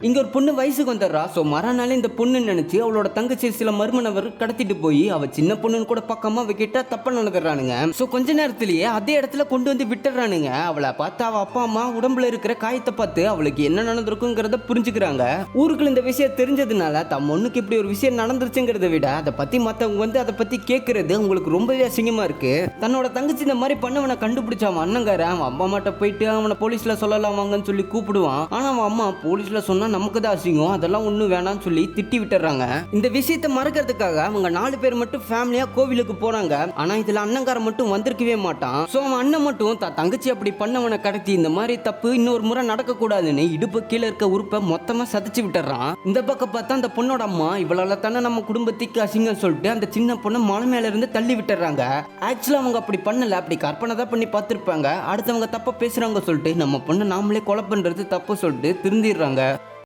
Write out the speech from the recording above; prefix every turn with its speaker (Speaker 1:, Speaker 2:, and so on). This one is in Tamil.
Speaker 1: இங்க ஒரு பொண்ணு வயசுக்கு வந்துடுறா. ஸோ மறுநாள் இந்த பொண்ணு நினைச்சு அவளோட தங்கச்சி சில மர்ம நபர் கடத்திட்டு போய் அவ சின்ன பொண்ணுன்னு கூட பார்க்காம அவகிட்ட தப்பா நடந்துடுறானுங்க. ஸோ கொஞ்ச நேரத்திலேயே அதே இடத்துல கொண்டு வந்து விட்டுறானுங்க. அவளை பார்த்து அவ அப்பா அம்மா உடம்புல இருக்கிற காயத்தை பார்த்து அவளுக்கு என்ன நடந்திருக்குங்கிறத புரிஞ்சுக்கிறாங்க. ஊருக்குள்ள இந்த விஷயம் தெரிஞ்சதுனால தம் பொண்ணுக்கு இப்படி ஒரு விஷயம் நடந்துருச்சுங்கிறத விட அதை பத்தி மத்தவங்க வந்து அதை பத்தி கேட்கறது உங்களுக்கு ரொம்பவே அசிங்கமா இருக்கு. தன்னோட தங்கச்சி இந்த மாதிரி பண்ணவனை கண்டுபிடிச்ச அவன் அண்ணங்கார அவன் அப்பா அம்மாட்ட போயிட்டு அவனை போலீஸ்ல சொல்லலாம் வாங்கன்னு சொல்லி கூப்பிடுவான். ஆனா அவன் அம்மா போலீஸ்ல சொன்னா நமக்கு தான் அசிங்கம், அதெல்லாம் ஒன்றும் வேணாம்னு சொல்லி திட்டி விட்டுறாங்க. இந்த விஷயத்தை மறக்கிறதுக்காக அவங்க 4 பேர் மட்டும் ஃபேமிலியா கோவிலுக்கு போறாங்க. ஆனா இதுல அண்ணங்காரன் மட்டும் வந்திருக்கவே மாட்டான். சோ அவன் அண்ணன் மட்டும் தங்கச்சி அப்படி பண்ணவனை கடத்தி இந்த மாதிரி தப்பு இன்னொரு முறை நடக்க கூடாதுன்னு இடுப்பு கீழே இருக்க உறுப்பை மொத்தமா சதைச்சு விட்டுறான். இந்த பக்கம் பார்த்தா அந்த பொண்ணோட அம்மா இவளால தானே நம்ம குடும்பத்துக்கு அசிங்கம் சொல்லிட்டு அந்த சின்ன பொண்ணை மலை மேல இருந்து தள்ளி விட்டுறாங்க. ஆக்சுவலா அவங்க அப்படி பண்ணல, அப்படி கற்பனை தான் பண்ணி பார்த்திருப்பாங்க. அடுத்தவங்க தப்பா பேசுறாங்க சொல்லிட்டு நம்ம பொண்ணை நாமளே கொலை பண்றது தப்பு சொல்லிட்டு திருந்திடுறாங்க.